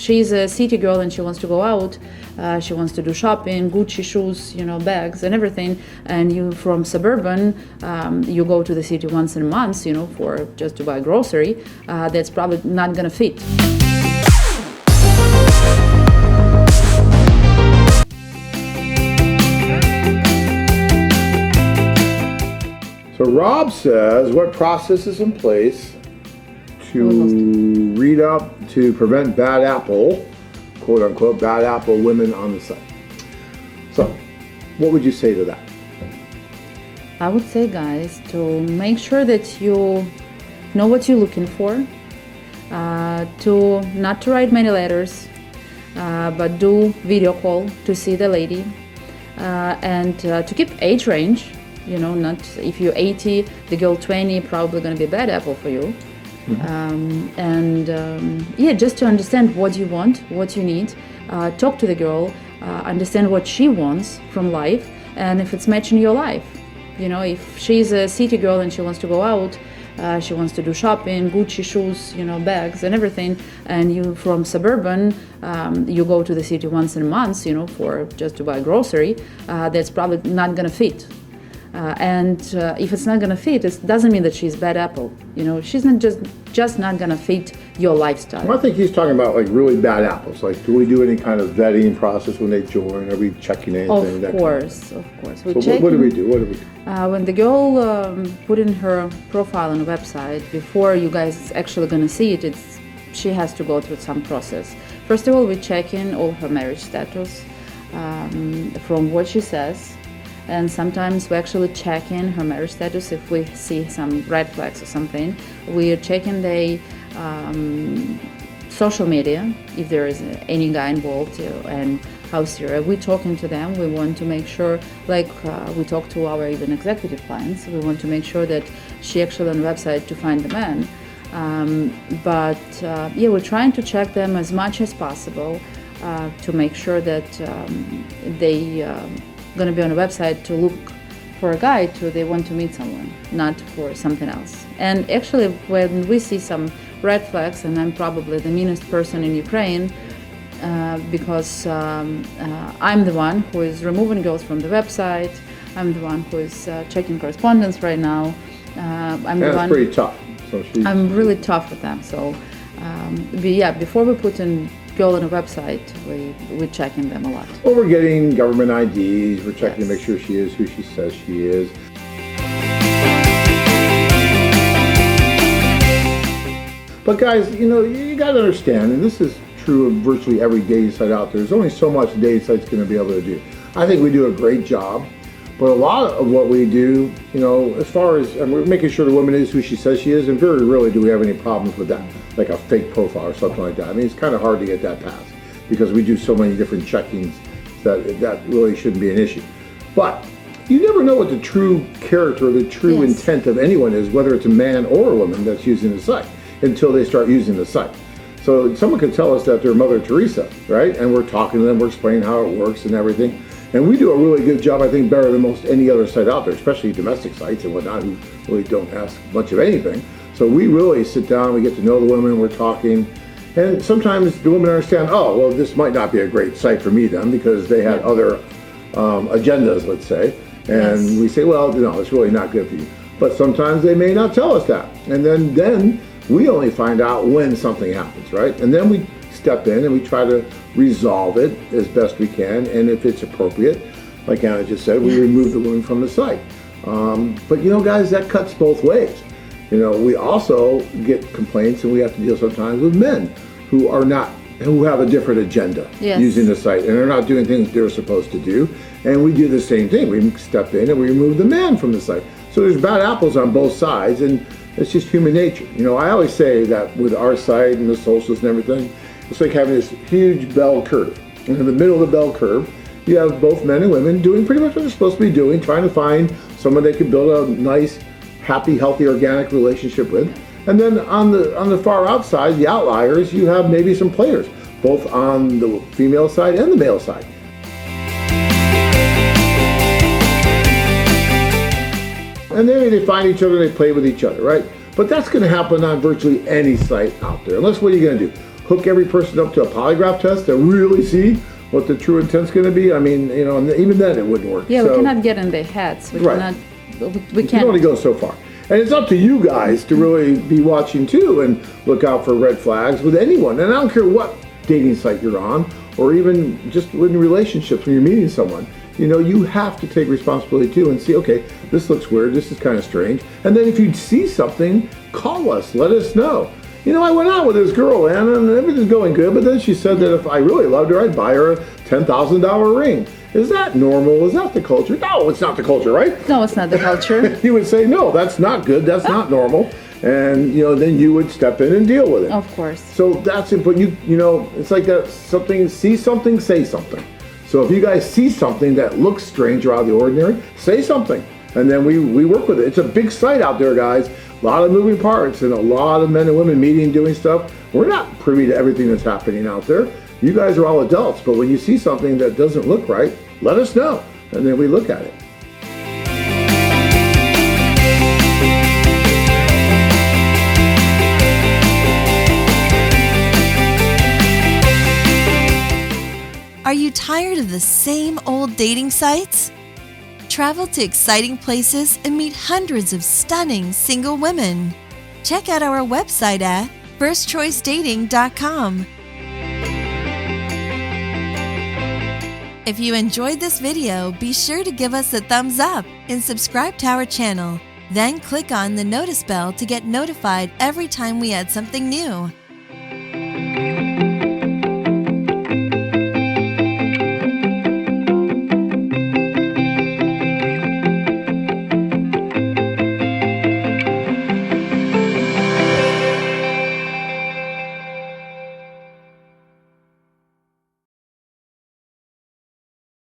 she's a city girl and she wants to go out, she wants to do shopping, Gucci shoes, bags and everything, and you from suburban, you go to the city once in a month, for just to buy grocery, that's probably not gonna fit. So Rob says, what process is in place to read up to prevent bad apple, quote unquote, bad apple women on the site? So what would you say to that? I would say, guys, to make sure that you know what you're looking for, to not to write many letters, but do video call to see the lady, and to keep age range. Not if you're 80, the girl 20, probably going to be a bad apple for you. Mm-hmm. Just to understand what you want, what you need, talk to the girl, understand what she wants from life, and if it's matching your life. If she's a city girl and she wants to go out, she wants to do shopping, Gucci shoes, bags and everything, and you from suburban, you go to the city once in a month, for just to buy grocery, that's probably not going to fit. If it's not gonna fit, it doesn't mean that she's bad apple. She's not just not gonna fit your lifestyle. Well, I think he's talking about like really bad apples. Like, do we do any kind of vetting process when they join? Are we checking anything? Of course. So what do we do? When the girl put in her profile on the website, before you guys actually gonna see it, she has to go through some process. First of all, we check in all her marriage status from what she says. And sometimes we actually check in her marriage status if we see some red flags or something. We are checking the social media, if there is any guy involved, and how serious. We're talking to them. We want to make sure, we talk to our even executive clients, we want to make sure that she actually on the website to find the man. We're trying to check them as much as possible to make sure that they going to be on a website to look for a guy they want to meet someone, not for something else. And actually, when we see some red flags, and I'm probably the meanest person in Ukraine, because I'm the one who is removing girls from the website, I'm the one who is checking correspondence right now. That's pretty tough. I'm really tough with them. So, before we put in girl on a website, we're checking them a lot. Well, we're getting government IDs, we're checking to make sure she is who she says she is. But guys, you got to understand, and this is true of virtually every dating site out there, there's only so much a dating site's going to be able to do. I think we do a great job, but a lot of what we do, as far as, and we're making sure the woman is who she says she is, and very rarely do we have any problems with that, like a fake profile or something like that. I mean, it's kind of hard to get that passed because we do so many different checkings that really shouldn't be an issue. But you never know what the true character, the true intent of anyone is, whether it's a man or a woman that's using the site, until they start using the site. So someone could tell us that they're Mother Teresa, right? And we're talking to them, we're explaining how it works and everything. And we do a really good job, I think, better than most any other site out there, especially domestic sites and whatnot, who really don't ask much of anything. So we really sit down, we get to know the women, we're talking. And sometimes the women understand, oh, well, this might not be a great site for me then, because they had other agendas, let's say. And we say, well, it's really not good for you. But sometimes they may not tell us that. And then we only find out when something happens, right? And then we step in and we try to resolve it as best we can. And if it's appropriate, like Anna just said, we remove the woman from the site. But guys, that cuts both ways. We also get complaints, and we have to deal sometimes with men who have a different agenda using the site, and they're not doing things they're supposed to do. And we do the same thing. We step in and we remove the man from the site. So there's bad apples on both sides, and it's just human nature. I always say that with our site and the socials and everything, it's like having this huge bell curve. And in the middle of the bell curve, you have both men and women doing pretty much what they're supposed to be doing, trying to find someone they can build a nice, happy, healthy, organic relationship with. And then on the far outside, the outliers, you have maybe some players, both on the female side and the male side. And then they find each other, they play with each other, right? But that's going to happen on virtually any site out there. Unless, what are you going to do? hook every person up to a polygraph test to really see what the true intent's going to be? I mean, you know, and even then it wouldn't work. Yeah, So, we cannot get in their heads. We Right. cannot. We you can't. can only go so far. And it's up to you guys to really be watching too and look out for red flags with anyone. And I don't care what dating site you're on, or even just in relationships when you're meeting someone. You know, you have to take responsibility too and see, okay, this looks weird, this is kind of strange. And then if you see something, call us, let us know. You know, I went out with this girl, Anna, and everything's going good, but then she said that if I really loved her, I'd buy her a $10,000 ring. Is that normal? Is that the culture? No, it's not the culture, right? No, it's not the culture. You would say, no, that's not good, that's not normal. And, you know, then you would step in and deal with it. Of course. So that's important. You know, it's like that something, see something, say something. So if you guys see something that looks strange or out of the ordinary, say something. And then we work with it. It's a big site out there, guys. A lot of moving parts and a lot of men and women meeting, doing stuff. We're not privy to everything that's happening out there. You guys are all adults, but when you see something that doesn't look right, let us know. And then we look at it. Are you tired of the same old dating sites? Travel to exciting places and meet hundreds of stunning single women. Check out our website at firstchoicedating.com. If you enjoyed this video, be sure to give us a thumbs up and subscribe to our channel. Then click on the notice bell to get notified every time we add something new.